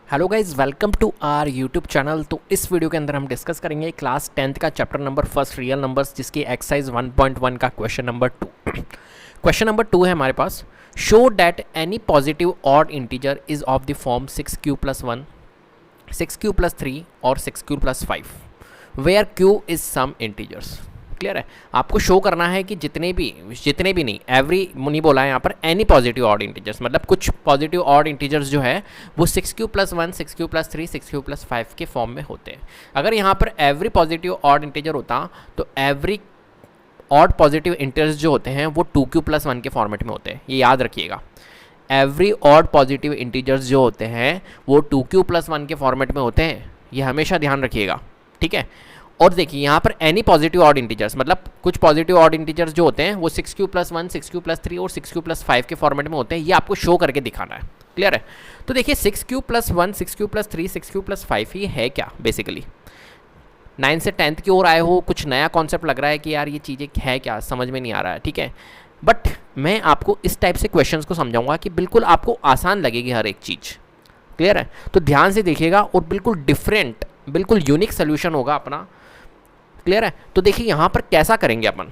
Hello guys, welcome to our YouTube channel. तो इस video के अंदर हम डिस्कस करेंगे क्लास 10th का chapter number first real numbers, जिसकी एक्सरसाइज 1.1 का क्वेश्चन नंबर 2। क्वेश्चन नंबर 2 है हमारे पास। Show that any positive odd integer is of the form 6q+1, 6q+3 और 6q+5 where q is some integers. Clear है। आपको show करना है कि जितने भी नहीं, एवरी नहीं बोला है यहाँ पर, एनी पॉजिटिव ऑड इंटीजर्स, मतलब कुछ पॉजिटिव ऑड इंटीजर्स जो है वो 6q+1, 6q+3, 6q+5 के फॉर्म में होते हैं। अगर यहाँ पर एवरी पॉजिटिव ऑड इंटीजर होता तो एवरी ऑड पॉजिटिव इंटीजर्स जो होते हैं वो 2q+1 के फॉर्मेट में होते हैं। ये याद रखिएगा, एवरी ऑड पॉजिटिव इंटीजर्स जो होते हैं वो 2q+1 के फॉर्मेट में होते हैं। ये हमेशा ध्यान रखिएगा, ठीक है। और देखिए यहाँ पर एनी पॉजिटिव ऑड इंटीजर्स, मतलब कुछ पॉजिटिव ऑड इंटीजर्स जो होते हैं वो 6q+1, 6q+3 और 6q+5 के फॉर्मेट में होते हैं। ये आपको शो करके दिखाना है। क्लियर है। तो देखिए 6q+1, 6q+3, 6q+5 ये है क्या बेसिकली। 9 से 10th की ओर आए हो, कुछ नया कॉन्सेप्ट लग रहा है कि यार ये चीज़ें है क्या, समझ में नहीं आ रहा है, ठीक है। बट मैं आपको इस टाइप से क्वेश्चंस को समझाऊंगा कि बिल्कुल आपको आसान लगेगी हर एक चीज़। क्लियर है। तो ध्यान से देखिएगा और बिल्कुल डिफरेंट, बिल्कुल यूनिक सोल्यूशन होगा अपना। क्लियर है। तो देखिए यहाँ पर कैसा करेंगे अपन।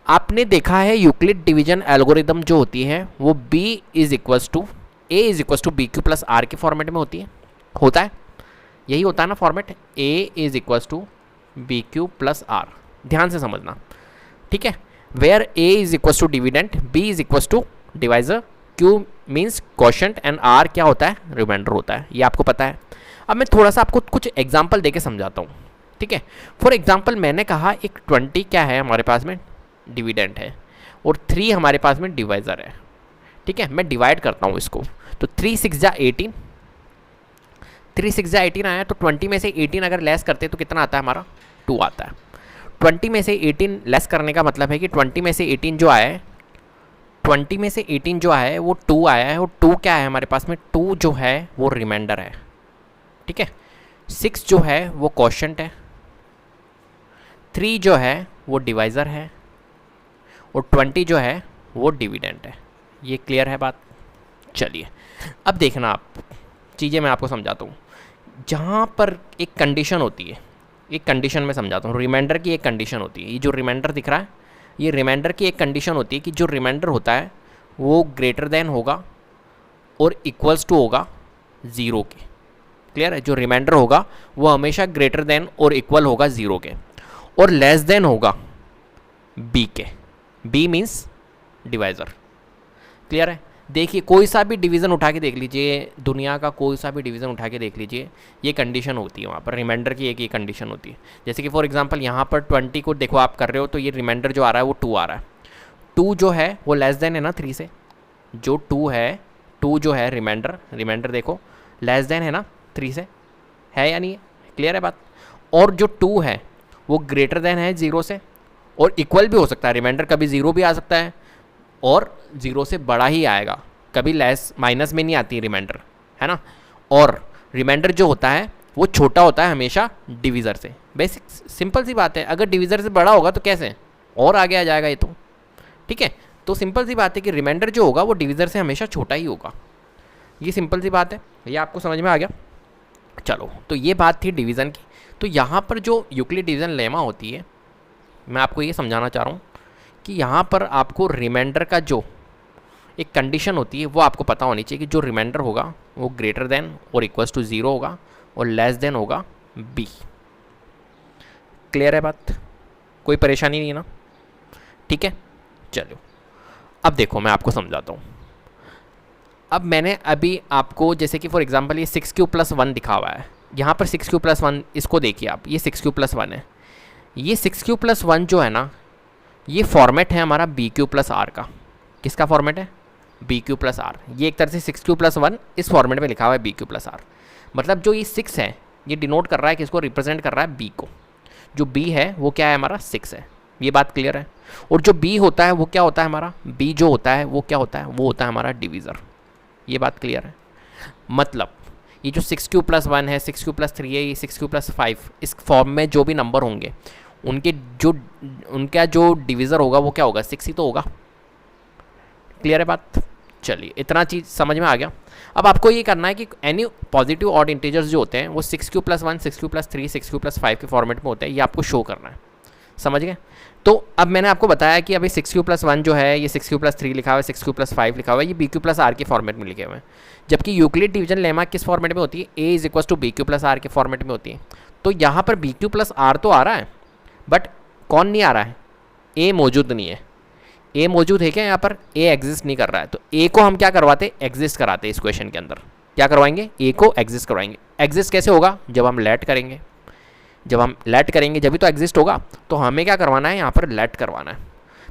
आपने देखा है यूक्लिड डिवीजन एल्गोरिदम जो होती है वो B is equals to A is equals to BQ+R के फॉर्मेट में होती है। होता है, यही होता है ना format, A is equals to BQ+R। ध्यान से समझना, ठीक है। Where A is equals to dividend, B is equals to divisor, Q means quotient and R क्या होता है, रिमाइंडर होता है। ये आपको पता है। अब मैं थोड़ा सा आपको कुछ एग्जाम्पल देके समझाता हूँ, ठीक है। फॉर एग्जाम्पल मैंने कहा एक 20 क्या है हमारे पास में डिविडेंट है और 3 हमारे पास में डिवाइज़र है, ठीक है। मैं डिवाइड करता हूँ इसको, तो 3 6 जा 18, 3 6 जा 18 आया। तो 20 में से 18 अगर लेस करते तो कितना आता है हमारा, 2 आता है। 20 में से 18 लेस करने का मतलब है कि 20 में से 18 जो आया है, 20 में से 18 जो आया है वो 2 आया है। और 2 क्या है हमारे पास में, 2 जो है वो रिमाइंडर है, ठीक है। 6 जो है वो क्वोशंट है, 3 जो है वो डिवाइज़र है और 20 जो है वो डिविडेंट है। ये क्लियर है बात। चलिए अब देखना आप चीज़ें, मैं आपको समझाता हूँ। जहाँ पर एक कंडीशन होती है, एक कंडीशन में समझाता हूँ। रिमाइंडर की एक कंडीशन होती है, ये जो रिमाइंडर दिख रहा है ये रिमाइंडर की एक कंडीशन होती है कि जो रिमाइंडर होता है वो ग्रेटर देन होगा और इक्वल्स टू होगा 0 के। क्लियर है। जो रिमाइंडर होगा वो हमेशा ग्रेटर देन और इक्वल होगा 0 के और लेस देन होगा B के। B means divisor. क्लियर है। देखिए कोई सा भी डिवीज़न उठा के देख लीजिए, दुनिया का कोई सा भी डिवीज़न उठा के देख लीजिए, ये कंडीशन होती है वहाँ पर। रिमाइंडर की एक ये कंडीशन होती है। जैसे कि फॉर एग्जांपल यहाँ पर 20 को देखो आप कर रहे हो तो ये रिमाइंडर जो आ रहा है वो 2 आ रहा है। 2 जो है वो लेस देन है ना 3 से, जो 2 है, 2 जो है रिमाइंडर देखो लेस देन है ना 3 से, है या नहीं है। क्लियर है बात। और जो 2 है वो ग्रेटर देन है 0 से और इक्वल भी हो सकता है। रिमाइंडर कभी 0 भी आ सकता है और 0 से बड़ा ही आएगा, कभी लेस माइनस में नहीं आती रिमाइंडर, है ना। और रिमाइंडर जो होता है वो छोटा होता है हमेशा डिवीज़र से। बेसिक सिंपल सी बात है। अगर डिवीज़र से बड़ा होगा तो कैसे और आगे आ जाएगा ये तो, ठीक है। तो सिंपल सी बात है कि रिमाइंडर जो होगा वो डिवीज़र से हमेशा छोटा ही होगा। ये सिंपल सी बात है, ये आपको समझ में आ गया। चलो तो ये बात थी डिवीज़न की। तो यहाँ पर जो यूक्लिड डिवीज़न लेमा होती है, मैं आपको ये समझाना चाह रहा हूँ कि यहाँ पर आपको रिमाइंडर का जो एक कंडीशन होती है वो आपको पता होनी चाहिए कि जो रिमाइंडर होगा वो ग्रेटर देन और इक्वल्स टू 0 होगा और लेस देन होगा B। क्लियर है बात, कोई परेशानी नहीं है ना, ठीक है। चलो अब देखो मैं आपको समझाता हूँ। अब मैंने अभी आपको जैसे कि फॉर एग्जांपल ये 6q+1 दिखा हुआ है, यहाँ पर 6q+1 इसको देखिए आप, ये 6q+1 है। ये 6q+1 जो है ना ये फॉर्मेट है हमारा BQ+R का। किसका फॉर्मेट है, BQ+R। ये एक तरह से 6q+1 इस फॉर्मेट में लिखा हुआ है BQ+R। मतलब जो ये 6 है ये डिनोट कर रहा है, किसको रिप्रेजेंट कर रहा है, B को। जो B है वो क्या है हमारा 6 है। ये बात क्लियर है। और जो B होता है वो क्या होता है हमारा, B जो होता है वो क्या होता है, वो होता है हमारा डिवीज़र। ये बात क्लियर है। मतलब ये जो 6q+1 है, 6q+3 है, ये 6q+5, इस फॉर्म में जो भी नंबर होंगे उनका जो डिवीज़र होगा वो क्या होगा, 6 ही तो होगा। क्लियर है बात। चलिए इतना चीज़ समझ में आ गया। अब आपको ये करना है कि एनी पॉजिटिव ऑड इंटीजर्स जो होते हैं वो 6q+1, 6q+3, 6q+5 के फॉर्मेट में होते हैं, ये आपको शो करना है। समझ गए? तो अब मैंने आपको बताया कि अभी 6q+1 जो है ये 6q+3 लिखा हुआ है, 6q+5 लिखा हुआ है, ये bq+r के फॉर्मेट में लिखे हुए हैं। जबकि यूक्लिड डिवीजन लेमा किस फॉर्मेट में होती है? a = bq+r के फॉर्मेट में होती है। तो यहाँ पर bq+r तो आ रहा है, बट कौन नहीं आ रहा है? a मौजूद नहीं है। a मौजूद है क्या यहाँ पर? a एग्जिस्ट नहीं कर रहा है। तो a को हम क्या करवाते? एग्जिस्ट कराते। इस क्वेश्चन के अंदर क्या करवाएंगे? a को एग्जिस्ट करवाएंगे। एग्जिस्ट कैसे होगा? जब हम लेट करेंगे। जब हम लेट करेंगे जब भी तो एग्जिस्ट होगा। तो हमें क्या करवाना है? यहाँ पर लेट करवाना है।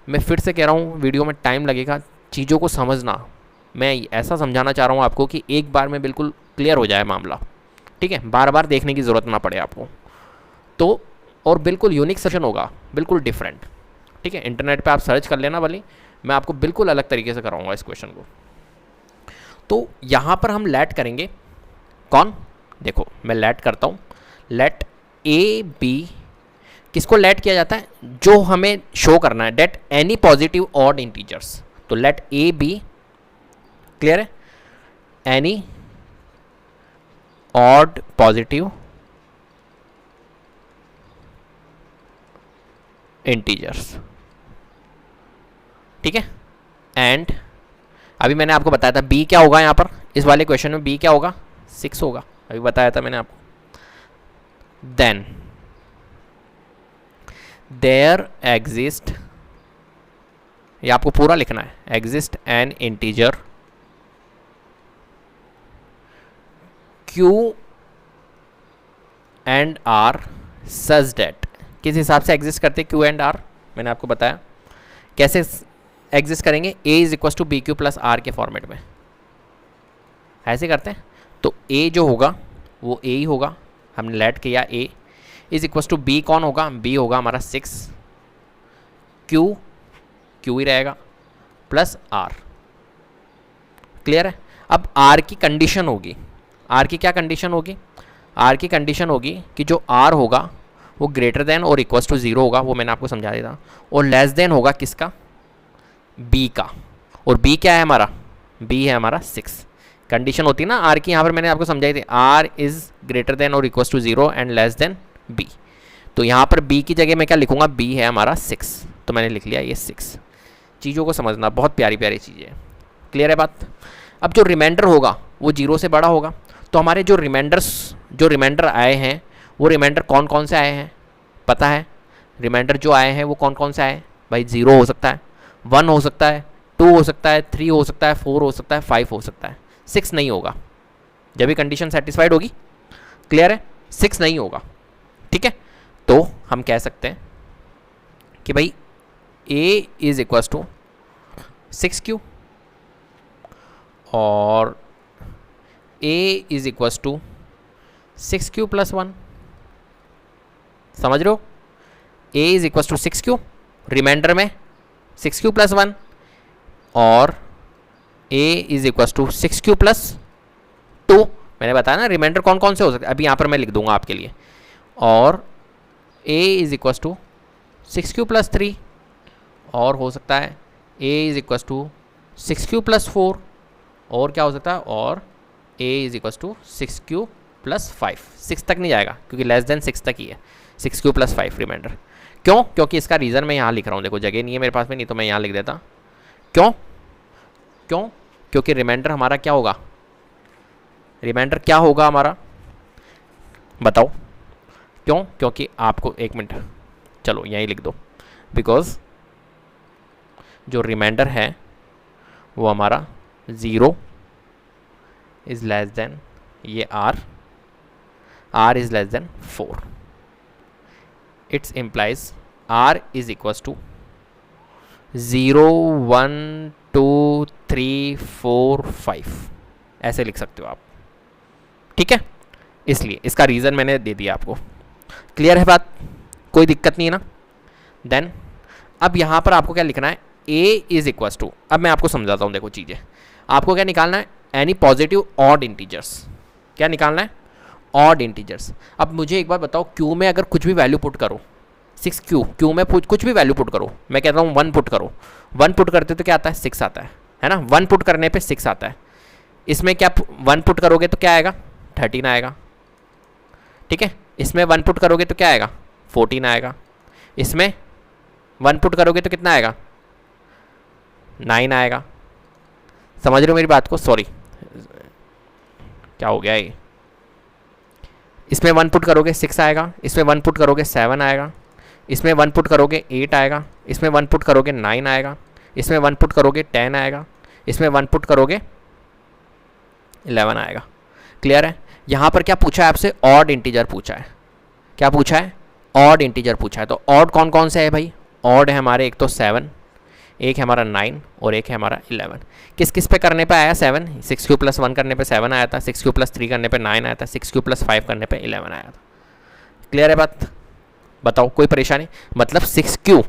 मैं फिर से कह रहा हूँ, वीडियो में टाइम लगेगा, चीज़ों को समझना। मैं ऐसा समझाना चाह रहा हूँ आपको कि एक बार में बिल्कुल क्लियर हो जाए मामला, ठीक है? बार बार देखने की ज़रूरत ना पड़े आपको। तो और बिल्कुल यूनिक सेशन होगा, बिल्कुल डिफरेंट, ठीक है? इंटरनेट पे आप सर्च कर लेना वाली, मैं आपको बिल्कुल अलग तरीके से कराऊंगा इस क्वेश्चन को। तो यहाँ पर हम लेट करेंगे कौन? देखो मैं लेट करता हूँ, लेट ए बी। किसको लेट किया जाता है? जो हमें शो करना है, that any positive odd integers. तो लेट ए बी, क्लियर है? एनी ऑड पॉजिटिव इंटीजर्स, ठीक है? एंड अभी मैंने आपको बताया था b क्या होगा यहाँ पर, इस वाले क्वेश्चन में b क्या होगा? 6 होगा, अभी बताया था मैंने आपको। देन देयर एग्जिस्ट, ये आपको पूरा लिखना है, exist N integer q and r such that. किस हिसाब से एग्जिस्ट करते हैं q एंड r? मैंने आपको बताया कैसे एग्जिस्ट करेंगे। a = bq+r के फॉर्मेट में ऐसे करते हैं। तो a जो होगा वो a ही होगा, हमने लेट किया a = b। कौन होगा? b होगा हमारा 6, q ही रहेगा, प्लस r। क्लियर है? अब r की कंडीशन होगी, r की क्या कंडीशन होगी? r की कंडीशन होगी कि जो r होगा वो ग्रेटर देन और इक्वल टू 0 होगा, वो मैंने आपको समझा दिया था। और लेस देन होगा किसका? b का। और b क्या है हमारा? b है हमारा 6। कंडीशन होती है ना r की, यहाँ पर मैंने आपको समझाई थी, r इज़ ग्रेटर देन और equal to 0 and less than b। तो यहाँ पर b की जगह मैं क्या लिखूँगा? b है हमारा 6, तो मैंने लिख लिया ये 6। चीज़ों को समझना, बहुत प्यारी प्यारी चीज़ें। क्लियर है बात? अब जो रिमाइंडर होगा वो 0 से बड़ा होगा। तो हमारे जो रिमाइंडर आए हैं वो रिमाइंडर कौन कौन से आए हैं पता है? रिमाइंडर जो आए हैं वो कौन कौन से आए? भाई 0 हो सकता है, 1 हो सकता है, 2 हो सकता है, 3 हो सकता है, 4 हो सकता है, 5 हो सकता है। 6 नहीं होगा, जब भी कंडीशन सेटिस्फाइड होगी। क्लियर है? 6 नहीं होगा, ठीक है? तो हम कह सकते हैं कि भाई a = 6q और a = 6q+1। समझ रहे हो? a = 6q, रिमाइंडर में 6q+1, और a = 6q+2। मैंने बताया ना रिमाइंडर कौन कौन से हो सकते हैं, अभी यहाँ पर मैं लिख दूंगा आपके लिए। और a = 6q+3, और हो सकता है a = 6q+4, और क्या हो सकता है? और a = 6q+5। 6 तक नहीं जाएगा क्योंकि लेस देन 6 तक ही है, 6q+5 रिमाइंडर। क्यों? क्योंकि इसका रीज़न मैं यहाँ लिख रहा हूँ, देखो जगह नहीं है मेरे पास में, नहीं तो मैं यहाँ लिख देता। क्यों? क्योंकि रिमाइंडर हमारा क्या होगा? रिमाइंडर क्या होगा हमारा? बताओ क्यों? क्योंकि आपको, एक मिनट, चलो यहीं लिख दो। बिकॉज जो रिमाइंडर है वो हमारा 0 इज़ लेस देन ये r is less than 4। It's implies r is equals to 0 1 2 3 4 5, ऐसे लिख सकते हो आप, ठीक है? इसलिए इसका रीज़न मैंने दे दिया आपको। क्लियर है बात? कोई दिक्कत नहीं है ना? देन अब यहाँ पर आपको क्या लिखना है? a इज इक्वल्स टू, अब मैं आपको समझाता हूँ, देखो चीज़ें। आपको क्या निकालना है? Any positive odd integers. क्या निकालना है? Odd integers. अब मुझे एक बार बताओ, q में अगर कुछ भी वैल्यू पुट करो, 6q, q में कुछ भी वैल्यू पुट करो, मैं कहता हूँ 1 पुट करो, 1 पुट करते तो क्या आता है? 6 आता है। है ना, 1 पुट करने पे 6 आता है। इसमें क्या 1 पुट करोगे तो क्या आएगा, 13 आएगा। ठीक है, इसमें 1 पुट करोगे तो क्या आएगा, 14 आएगा। इसमें 1 पुट करोगे तो कितना आएगा, 9 आएगा। समझ रहे हो मेरी बात को? सॉरी, क्या हो गया ये। इसमें 1 पुट करोगे 6 आएगा, इसमें 1 पुट करोगे 7 आएगा, इसमें 1 पुट करोगे 8 आएगा, इसमें 1 पुट करोगे 9 आएगा, इसमें 1 पुट करोगे 10 आएगा, इसमें 1 पुट करोगे 11 आएगा। क्लियर है? यहाँ पर क्या पूछा है आपसे, ऑड इंटीजर पूछा है। क्या पूछा है, ऑड इंटीजर पूछा है। तो ऑड कौन कौन से है भाई, ऑड है हमारे एक तो 7, एक है हमारा 9 और एक है हमारा 11। किस किस पे करने पे आया 7, 6 + 1 करने पे 7 आया था, 6 + 3 करने पे 9 आया था, 6 + 5 करने पे 11 आया था। क्लियर है बात? बताओ, कोई परेशानी? मतलब 6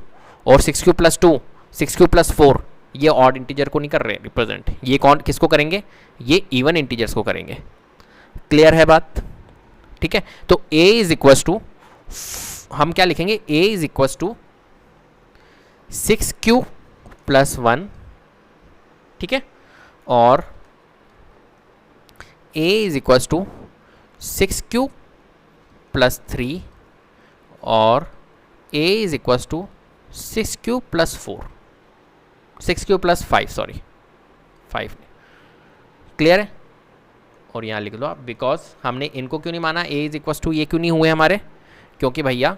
और 6 + 2, 6 + 4 ये ऑड इंटीजर को नहीं कर रहे रिप्रेजेंट, ये कौन किसको करेंगे, ये इवन इंटीजर्स को करेंगे। क्लियर है बात? ठीक है, तो a इज इक्वस टू, हम क्या लिखेंगे, a is equals to 6q + 1, ठीक है, और a is equals to 6q + 3 और a is equals to 6q + 4, 6q + 5, sorry 5। Clear है? और यहाँ लिख लो आप, बिकॉज हमने इनको क्यों नहीं माना, a इज इक्वस टू, ये क्यों नहीं हुए हमारे, क्योंकि भैया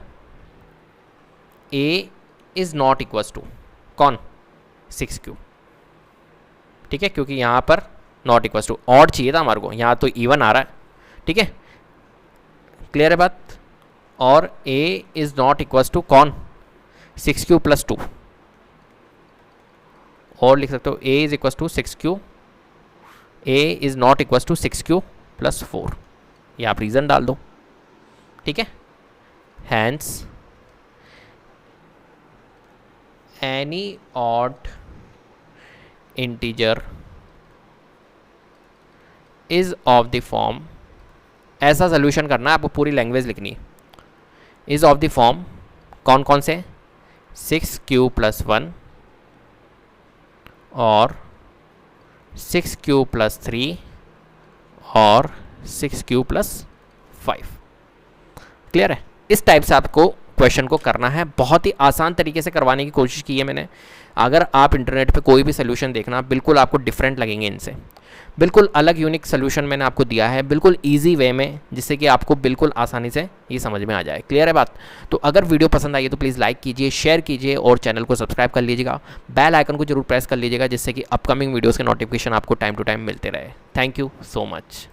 a is not equals to कौन, 6q। ठीक है, क्योंकि यहाँ पर नॉट इक्वस टू, ऑड चाहिए था हमारे को, यहाँ तो इवन आ रहा है। ठीक है, क्लियर है बात? और a is not equals to कौन, 6q + 2, और लिख सकते हो a is equals to 6q, a is not equals to 6q + 4, ये आप रीज़न डाल दो। ठीक है, hence any odd integer is of the form, ऐसा सोल्यूशन करना है आपको, पूरी लैंग्वेज लिखनी है। इज ऑफ द फॉर्म कौन कौन से, 6q + 1 और 6q + 3 और 6q + 5। क्लियर है? इस टाइप से आपको क्वेश्चन को करना है, बहुत ही आसान तरीके से करवाने की कोशिश की है मैंने। अगर आप इंटरनेट पे कोई भी सोल्यूशन देखना, बिल्कुल आपको डिफरेंट लगेंगे इनसे, बिल्कुल अलग यूनिक सोल्यूशन मैंने आपको दिया है, बिल्कुल इजी वे में, जिससे कि आपको बिल्कुल आसानी से ये समझ में आ जाए। क्लियर है बात? तो अगर वीडियो पसंद आई है तो प्लीज़ लाइक कीजिए, शेयर कीजिए और चैनल को सब्सक्राइब कर लीजिएगा, बेल आइकन को जरूर प्रेस कर लीजिएगा, जिससे कि अपकमिंग वीडियोज़ के नोटिफिकेशन आपको टाइम टू टाइम मिलते रहे। Thank you so much.